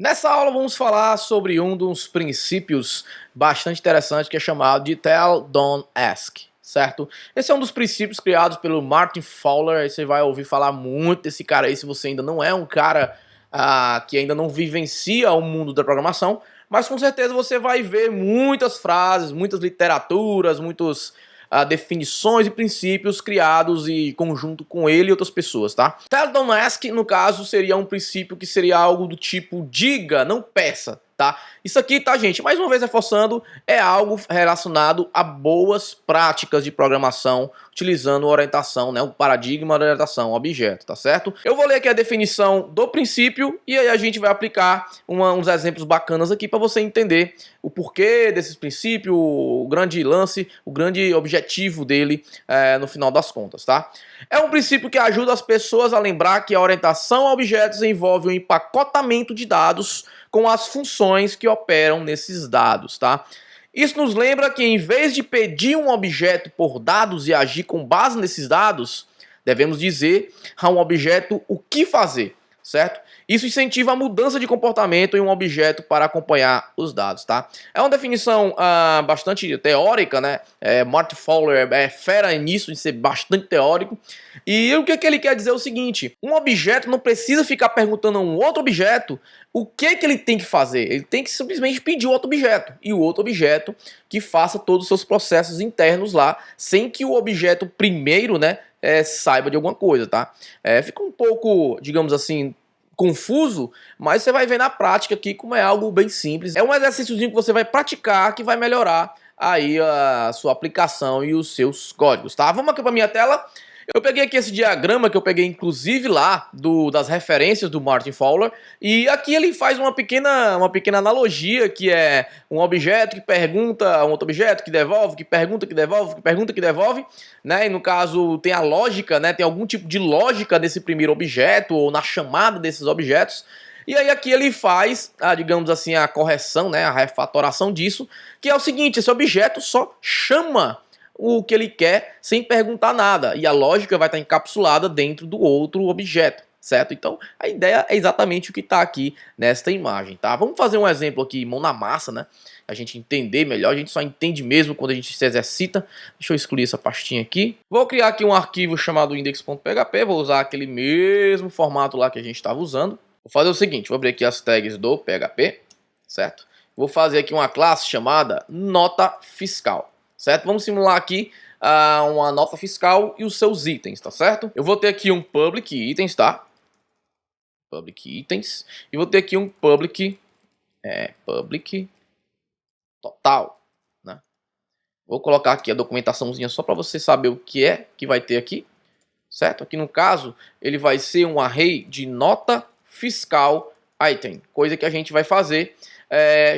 Nessa aula vamos falar sobre um dos princípios bastante interessantes que é chamado de Tell, Don't Ask, certo? Esse é um dos princípios criados pelo Martin Fowler, aí você vai ouvir falar muito desse cara aí se você ainda não é um cara que ainda não vivencia o mundo da programação, mas com certeza você vai ver muitas frases, muitas literaturas, muitas definições e princípios criados em conjunto com ele e outras pessoas, tá? Tell, don't ask, no caso, seria um princípio que seria algo do tipo diga, não peça, tá? Isso aqui, tá, gente, mais uma vez reforçando, é algo relacionado a boas práticas de programação, utilizando orientação, né, o paradigma da orientação, objeto, tá certo? Eu vou ler aqui a definição do princípio e aí a gente vai aplicar uns exemplos bacanas aqui para você entender o porquê desses princípios, o grande lance, o grande objetivo dele no final das contas, tá? É um princípio que ajuda as pessoas a lembrar que a orientação a objetos envolve o empacotamento de dados com as funções que operam nesses dados, tá? Isso nos lembra que em vez de pedir um objeto por dados e agir com base nesses dados, devemos dizer a um objeto o que fazer, certo? Isso incentiva a mudança de comportamento em um objeto para acompanhar os dados, tá? É uma definição bastante teórica, né? Martin Fowler é fera nisso, em ser bastante teórico. E o que ele quer dizer é o seguinte: um objeto não precisa ficar perguntando a um outro objeto o que ele tem que fazer. Ele tem que simplesmente pedir o outro objeto. E o outro objeto que faça todos os seus processos internos lá, sem que o objeto primeiro, né, saiba de alguma coisa, tá? Fica um pouco, digamos assim, confuso, mas você vai ver na prática aqui como é algo bem simples. É um exercíciozinho que você vai praticar que vai melhorar aí a sua aplicação e os seus códigos, tá? Vamos aqui para minha tela. Eu peguei aqui esse diagrama que eu peguei inclusive lá das referências do Martin Fowler, e aqui ele faz uma pequena analogia, que é um objeto que pergunta a um outro objeto, que devolve, que pergunta, que devolve, que pergunta, que devolve, né? E no caso tem a lógica, né? Tem algum tipo de lógica desse primeiro objeto ou na chamada desses objetos. E aí aqui ele faz, digamos assim, a correção, né? A refatoração disso, que é o seguinte: esse objeto só chama o que ele quer sem perguntar nada, e a lógica vai estar encapsulada dentro do outro objeto, certo? Então a ideia é exatamente o que está aqui nesta imagem, tá? Vamos fazer um exemplo aqui, mão na massa, né? A gente entender melhor, a gente só entende mesmo quando a gente se exercita. Deixa eu excluir essa pastinha aqui. Vou criar aqui um arquivo chamado index.php, vou usar aquele mesmo formato lá que a gente estava usando. Vou fazer o seguinte, vou abrir aqui as tags do PHP, certo? Vou fazer aqui uma classe chamada nota fiscal. Certo? Vamos simular aqui uma nota fiscal e os seus itens, tá certo? Eu vou ter aqui um public itens, tá? Public itens. E vou ter aqui um public total, né? Vou colocar aqui a documentaçãozinha só para você saber o que é que vai ter aqui, certo? Aqui no caso, ele vai ser um array de nota fiscal item, coisa que a gente vai fazer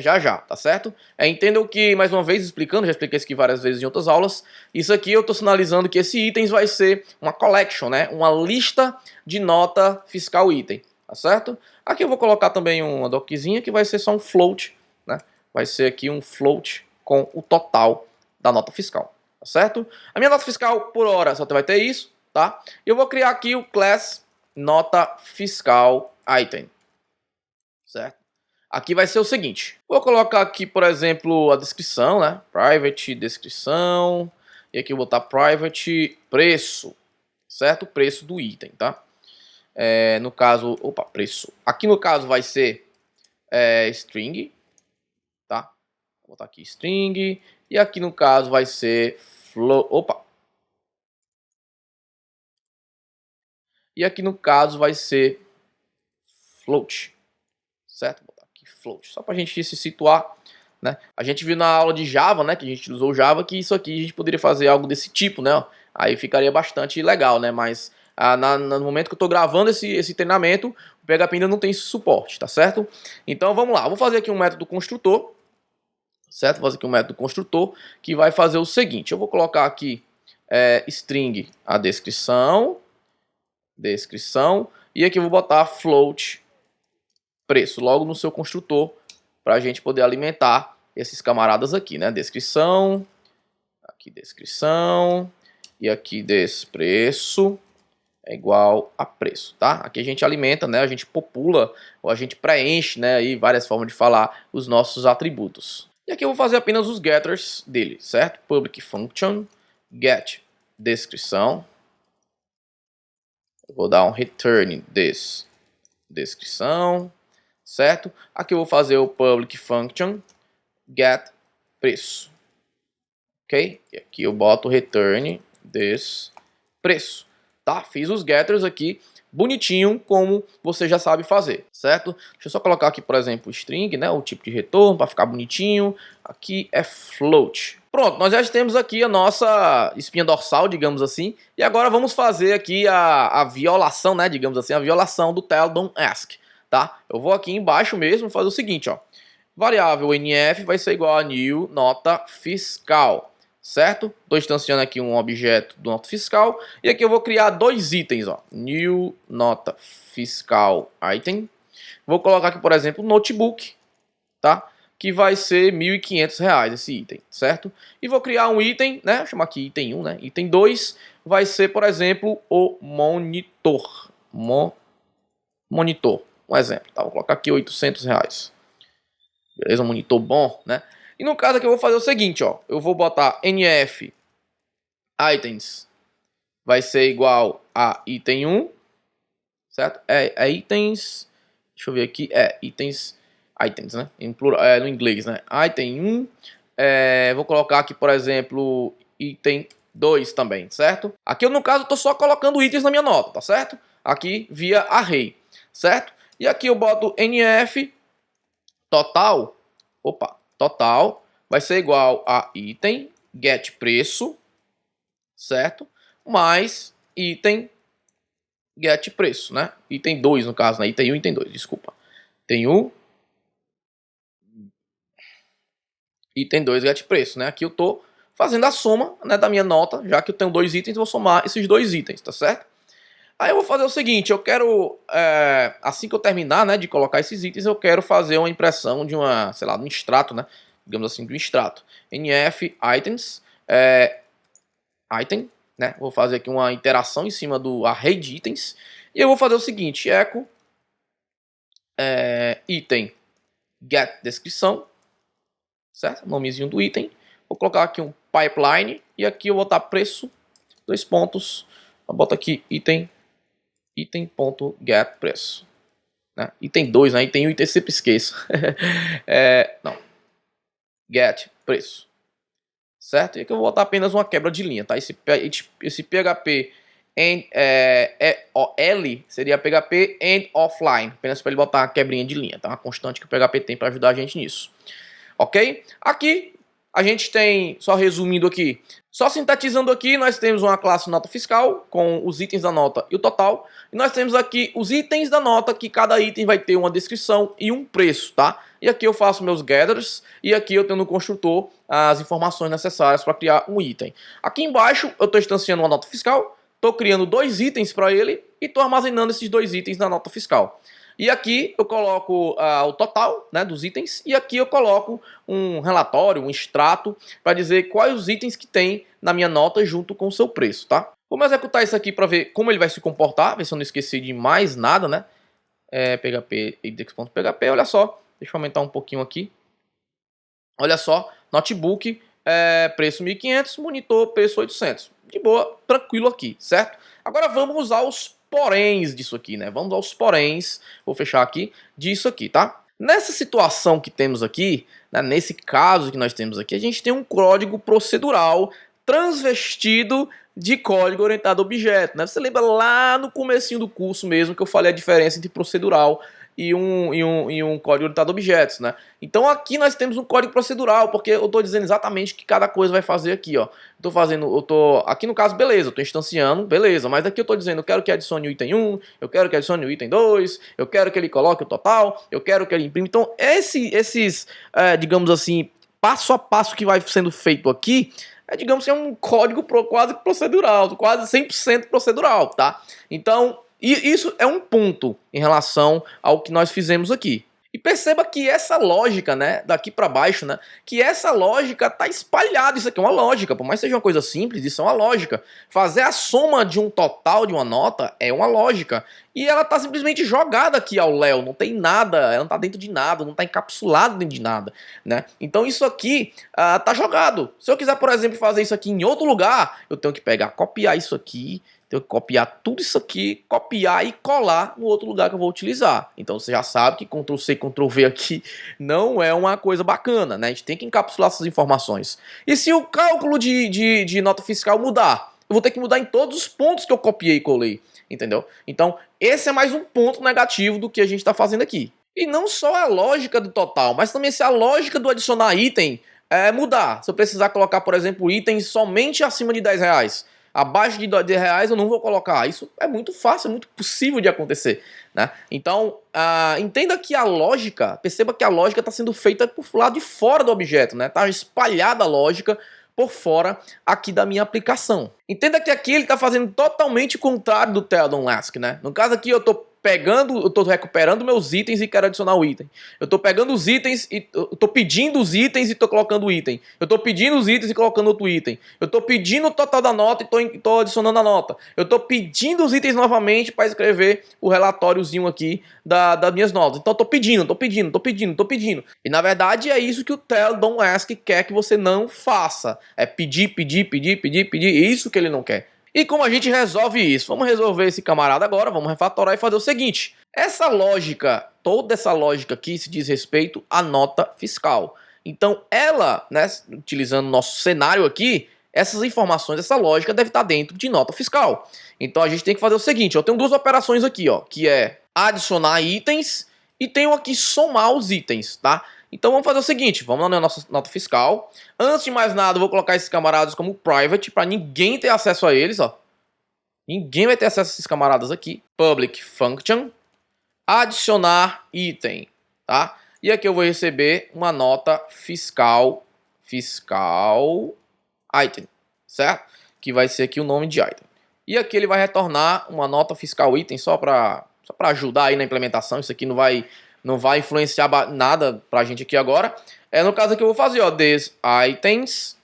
já, tá certo? Entendam que, mais uma vez explicando, já expliquei isso aqui várias vezes em outras aulas, isso aqui eu estou sinalizando que esse itens vai ser uma collection, né? Uma lista de nota fiscal item, tá certo? Aqui eu vou colocar também uma doczinha que vai ser só um float, né? Vai ser aqui um float com o total da nota fiscal, tá certo? A minha nota fiscal por hora só vai ter isso, tá? E eu vou criar aqui o class nota fiscal item, certo? Aqui vai ser o seguinte, vou colocar aqui, por exemplo, a descrição, né? Private, descrição, e aqui eu vou botar private preço, certo? Preço do item, tá? No caso, preço. Aqui no caso vai ser string, tá? Vou botar aqui string, e aqui no caso vai ser e aqui no caso vai ser float, certo? Float, só para a gente se situar, né? A gente viu na aula de Java, né, que a gente usou Java, que isso aqui a gente poderia fazer algo desse tipo, né? Aí ficaria bastante legal, né? Mas no momento que eu estou gravando esse treinamento, o PHP ainda não tem esse suporte, tá certo? Então vamos lá, vou fazer aqui um método construtor, certo? Vou fazer aqui um método construtor que vai fazer o seguinte: eu vou colocar aqui string a descrição, e aqui eu vou botar float preço logo no seu construtor para a gente poder alimentar esses camaradas aqui, né? Descrição, aqui descrição, e aqui preço, é igual a preço, tá? Aqui a gente alimenta, né? A gente popula, ou a gente preenche, né? Aí várias formas de falar os nossos atributos. E aqui eu vou fazer apenas os getters dele, certo? Public function, get descrição. Eu vou dar um return descrição, certo? Aqui eu vou fazer o public function, get preço. Ok? E aqui eu boto return preço. Tá? Fiz os getters aqui bonitinho, como você já sabe fazer, certo? Deixa eu só colocar aqui, por exemplo, string, né? O tipo de retorno, para ficar bonitinho. Aqui é float. Pronto, nós já temos aqui a nossa espinha dorsal, digamos assim. E agora vamos fazer aqui a violação, né? Digamos assim, a violação do tell don't ask, tá? Eu vou aqui embaixo mesmo fazer o seguinte, ó. Variável nf vai ser igual a new nota fiscal. Certo? Estou instanciando aqui um objeto do nota fiscal. E aqui eu vou criar dois itens. Ó. New nota fiscal item. Vou colocar aqui, por exemplo, notebook. Tá? Que vai ser R$1.500 esse item. Certo? E vou criar um item, né? Vou chamar aqui item 1, né? Item 2 vai ser, por exemplo, o monitor. Monitor. Um exemplo. Tá? Vou colocar aqui R$800. Beleza? Um monitor bom, né? E no caso aqui eu vou fazer o seguinte, ó. Eu vou botar nf items vai ser igual a item 1, certo? É itens, deixa eu ver aqui, items, né? Em plural, no inglês, né? Item 1, vou colocar aqui, por exemplo, item 2 também, certo? Aqui eu, no caso, estou só colocando itens na minha nota, tá certo? Aqui via array, certo? E aqui eu boto nf total, total vai ser igual a item get preço, certo? Mais item get preço, né? Item 2 no caso, né? Item 1 e item 2, desculpa. Item 1, item 2 get preço, né? Aqui eu tô fazendo a soma, né, da minha nota, já que eu tenho dois itens, vou somar esses dois itens, tá certo? Aí eu vou fazer o seguinte, eu quero, assim que eu terminar, né, de colocar esses itens, eu quero fazer uma impressão de uma, sei lá, de um extrato, né, digamos assim, de um extrato. nf items, item, né, vou fazer aqui uma iteração em cima do array de itens, e eu vou fazer o seguinte, echo, item, get descrição, certo, nomezinho do item, vou colocar aqui um pipeline, e aqui eu vou botar preço, dois pontos, eu boto aqui item.get preço, né? Item 2, né? Item 1 e item sempre esqueço. Não. Get preço. Certo? E aqui eu vou botar apenas uma quebra de linha, tá? Esse PHP L seria PHP end offline, apenas para ele botar uma quebrinha de linha, tá? Uma constante que o PHP tem para ajudar a gente nisso. Ok? Aqui a gente tem, só resumindo aqui, só sintetizando aqui, nós temos uma classe nota fiscal com os itens da nota e o total. E nós temos aqui os itens da nota, que cada item vai ter uma descrição e um preço, tá? E aqui eu faço meus getters e aqui eu tenho no construtor as informações necessárias para criar um item. Aqui embaixo eu estou instanciando uma nota fiscal, estou criando dois itens para ele e estou armazenando esses dois itens na nota fiscal. E aqui eu coloco o total, né, dos itens, e aqui eu coloco um relatório, um extrato, para dizer quais os itens que tem na minha nota junto com o seu preço, tá? Vamos executar isso aqui para ver como ele vai se comportar, ver se eu não esqueci de mais nada, né? PHP index.php, olha só, deixa eu aumentar um pouquinho aqui. Olha só, notebook, preço 1.500, monitor, preço 800. De boa, tranquilo aqui, certo? Agora vamos usar os poréns disso aqui, né? Vamos aos poréns, vou fechar aqui, disso aqui, tá? Nessa situação que temos aqui, né, nesse caso que nós temos aqui, a gente tem um código procedural transvestido de código orientado a objeto, né? Você lembra lá no comecinho do curso mesmo que eu falei a diferença entre procedural e um código orientado a objetos, né? Então aqui nós temos um código procedural, porque eu estou dizendo exatamente o que cada coisa vai fazer aqui, ó. Aqui no caso, beleza, eu estou instanciando, beleza, mas aqui eu estou dizendo, eu quero que adicione o item 1, eu quero que adicione o item 2, eu quero que ele coloque o total, eu quero que ele imprime. Então esses, digamos assim, passo a passo que vai sendo feito aqui, digamos que é um código quase procedural, quase 100% procedural, tá? Então, e isso é um ponto em relação ao que nós fizemos aqui. E perceba que essa lógica, né, daqui para baixo, né, que essa lógica tá espalhada. Isso aqui é uma lógica, por mais que seja uma coisa simples, isso é uma lógica. Fazer a soma de um total de uma nota é uma lógica. E ela tá simplesmente jogada aqui ao léu, não tem nada, ela não tá dentro de nada, não tá encapsulada dentro de nada, né? Então isso aqui tá jogado. Se eu quiser, por exemplo, fazer isso aqui em outro lugar, eu tenho que pegar, copiar isso aqui, tenho que copiar tudo isso aqui, copiar e colar no outro lugar que eu vou utilizar. Então você já sabe que Ctrl C, Ctrl V aqui não é uma coisa bacana, né? A gente tem que encapsular essas informações. E se o cálculo de nota fiscal mudar? Eu vou ter que mudar em todos os pontos que eu copiei e colei, entendeu? Então esse é mais um ponto negativo do que a gente está fazendo aqui. E não só a lógica do total, mas também se a lógica do adicionar item mudar. Se eu precisar colocar, por exemplo, itens somente acima de R$10. Abaixo de R$10 eu não vou colocar. Isso é muito fácil, é muito possível de acontecer, né? Então, entenda que a lógica, perceba que a lógica está sendo feita por lado de fora do objeto, né? Está espalhada a lógica por fora aqui da minha aplicação. Entenda que aqui ele está fazendo totalmente o contrário do Tell Don't Ask, né? No caso aqui eu estou recuperando meus itens e quero adicionar o item. Eu estou pegando os itens e eu estou pedindo os itens e estou colocando o item. Eu estou pedindo os itens e colocando outro item. Eu estou pedindo o total da nota e estou adicionando a nota. Eu estou pedindo os itens novamente para escrever o relatóriozinho aqui das minhas notas. Então estou pedindo. E na verdade é isso que o Tell Don't Ask quer que você não faça. É pedir. É isso que ele não quer. E como a gente resolve isso? Vamos resolver esse camarada agora, vamos refatorar e fazer o seguinte. Essa lógica, toda essa lógica aqui se diz respeito à nota fiscal. Então ela, né, utilizando o nosso cenário aqui, essas informações, essa lógica deve estar dentro de nota fiscal. Então a gente tem que fazer o seguinte, eu tenho duas operações aqui, ó, que é adicionar itens e tenho aqui somar os itens, tá? Então vamos fazer o seguinte, vamos lá na nossa nota fiscal. Antes de mais nada, eu vou colocar esses camaradas como private, para ninguém ter acesso a eles, ó. Ninguém vai ter acesso a esses camaradas aqui. Public function, adicionar item, tá? E aqui eu vou receber uma nota fiscal item, certo? Que vai ser aqui o nome de item. E aqui ele vai retornar uma nota fiscal item só para ajudar aí na implementação. Isso aqui não vai influenciar nada pra gente aqui agora. No caso aqui eu vou fazer, ó, this items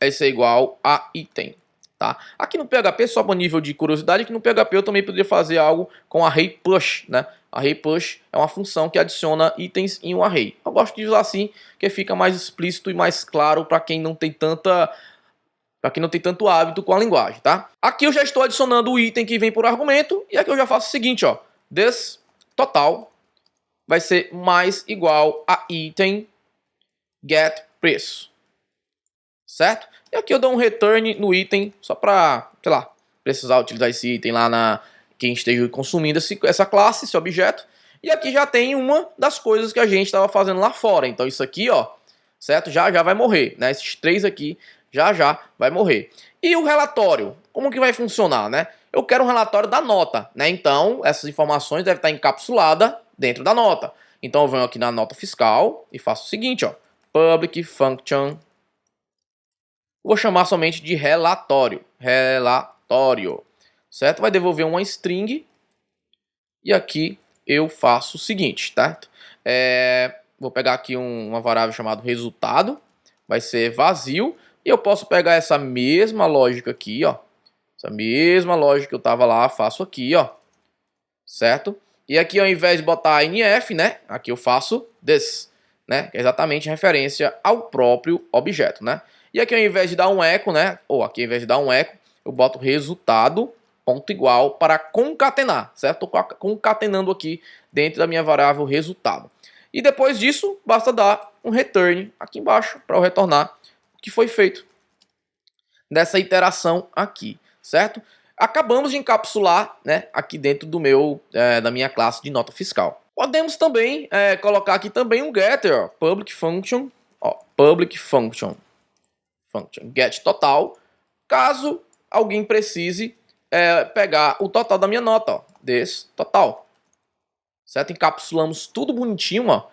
é igual a item, tá? Aqui no PHP, só para nível de curiosidade, que no PHP eu também poderia fazer algo com array push, né? Array push é uma função que adiciona itens em um array. Eu gosto de usar assim, que fica mais explícito e mais claro para quem não tem tanto hábito com a linguagem, tá? Aqui eu já estou adicionando o item que vem por argumento, e aqui eu já faço o seguinte, ó, this total vai ser mais igual a item get preço, certo? E aqui eu dou um return no item, só para, sei lá, precisar utilizar esse item lá na quem esteja consumindo essa classe, esse objeto. E aqui já tem uma das coisas que a gente estava fazendo lá fora. Então isso aqui, ó, certo? Já vai morrer, né? Esses três aqui já vai morrer. E o relatório, como que vai funcionar, né? Eu quero um relatório da nota, né? Então essas informações devem estar encapsuladas dentro da nota. Então eu venho aqui na nota fiscal e faço o seguinte, ó, public function, vou chamar somente de relatório, certo? Vai devolver uma string e aqui eu faço o seguinte, tá? Vou pegar aqui uma variável chamada resultado, vai ser vazio, e eu posso pegar essa mesma lógica aqui, ó, essa mesma lógica que eu tava lá, faço aqui, ó, certo? E aqui ao invés de botar NF, né, aqui eu faço this, né, que é exatamente referência ao próprio objeto, né? E aqui ao invés de dar um eco, né, ou aqui ao invés de dar um eco, eu boto resultado ponto igual para concatenar, certo? Estou concatenando aqui dentro da minha variável resultado. E depois disso, basta dar um return aqui embaixo para eu retornar o que foi feito nessa iteração aqui, certo? Acabamos de encapsular, né, aqui dentro da minha classe de nota fiscal. Podemos também colocar aqui também um getter, ó, public function get total, caso alguém precise pegar o total da minha nota, ó, desse total, certo? Encapsulamos tudo bonitinho, ó.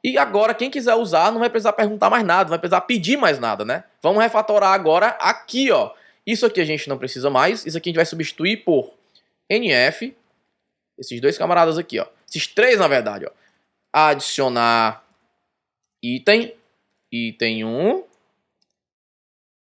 E agora quem quiser usar não vai precisar perguntar mais nada, não vai precisar pedir mais nada, né? Vamos refatorar agora aqui, ó. Isso aqui a gente não precisa mais, isso aqui a gente vai substituir por NF, esses dois camaradas aqui, ó. Esses três, na verdade, ó. adicionar item, item 1,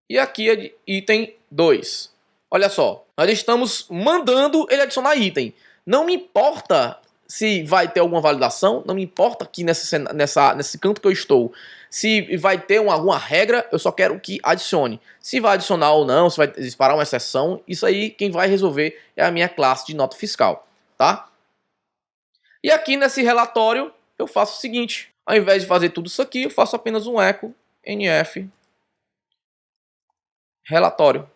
e aqui é item 2. Olha só, nós estamos mandando ele adicionar item. Não me importa se vai ter alguma validação, não me importa aqui nesse canto que eu estou, se vai ter alguma regra, eu só quero que adicione. Se vai adicionar ou não, se vai disparar uma exceção, isso aí quem vai resolver é a minha classe de nota fiscal, tá? E aqui nesse relatório eu faço o seguinte, ao invés de fazer tudo isso aqui, eu faço apenas um echo nf relatório.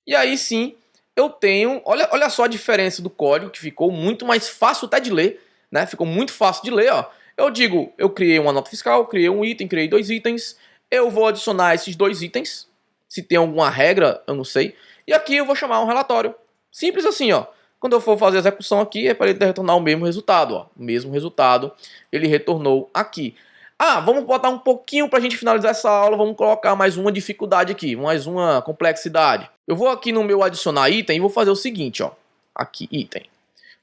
E aí sim, eu tenho, olha só a diferença do código, que ficou muito mais fácil até de ler, né? Ficou muito fácil de ler, ó. Eu digo, eu criei uma nota fiscal, criei um item, criei 2 itens, eu vou adicionar esses 2 itens, se tem alguma regra, eu não sei, e aqui eu vou chamar um relatório. Simples assim, ó. Quando eu for fazer a execução aqui, é para ele retornar o mesmo resultado, ó. O mesmo resultado ele retornou aqui. Ah, vamos botar um pouquinho para a gente finalizar essa aula, vamos colocar mais uma dificuldade aqui, mais uma complexidade. Eu vou aqui no meu adicionar item e vou fazer o seguinte, ó. Aqui, item.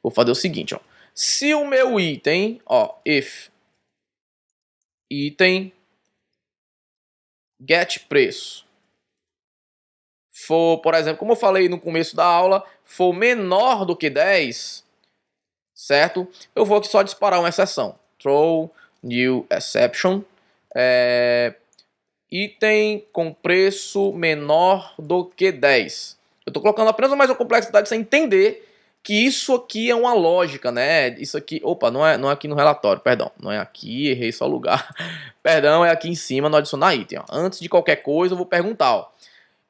Vou fazer o seguinte, ó. Se o meu item, ó, if item get preço for, por exemplo, como eu falei no começo da aula, for menor do que 10, certo? Eu vou aqui só disparar uma exceção. Throw new exception. Item com preço menor do que 10. Eu estou colocando apenas mais uma complexidade para você entender que isso aqui é uma lógica, né? Isso aqui, opa, não é aqui no relatório, perdão. Não é aqui, errei só o lugar. Perdão, é aqui em cima no adicionar item. Ó. Antes de qualquer coisa, eu vou perguntar, ó.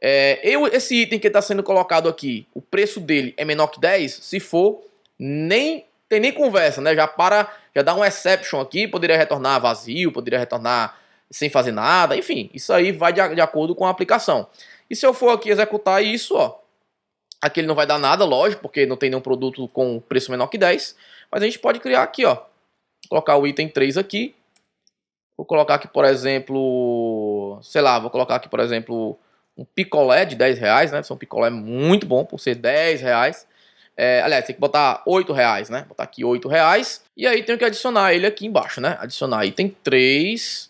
Esse item que está sendo colocado aqui, o preço dele é menor que 10? Se for, tem nem conversa, né? Já dá um exception aqui, poderia retornar vazio, poderia retornar sem fazer nada, enfim, isso aí vai de acordo com a aplicação. E se eu for aqui executar isso, ó, aqui ele não vai dar nada, lógico, porque não tem nenhum produto com preço menor que 10, mas a gente pode criar aqui, ó, colocar o item 3 aqui, vou colocar aqui, por exemplo, sei lá, vou colocar aqui, por exemplo, um picolé de 10 reais, né, esse é um picolé muito bom, por ser 10 reais, aliás, tem que botar 8 reais, né, botar aqui 8 reais, e aí tenho que adicionar ele aqui embaixo, né, adicionar item 3,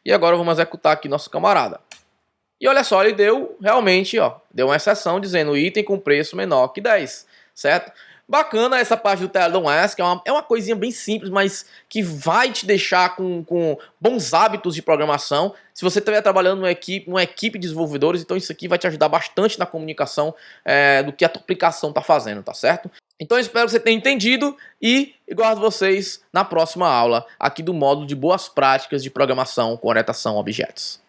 e agora vamos executar aqui nosso camarada. E olha só, ele deu realmente, ó, deu uma exceção dizendo item com preço menor que 10, certo? Bacana essa parte do Tell Don't Ask, é uma coisinha bem simples, mas que vai te deixar com bons hábitos de programação. Se você estiver trabalhando numa equipe de desenvolvedores, então isso aqui vai te ajudar bastante na comunicação do que a tua aplicação está fazendo, tá certo? Então eu espero que você tenha entendido e guardo vocês na próxima aula aqui do módulo de boas práticas de programação com orientação a objetos.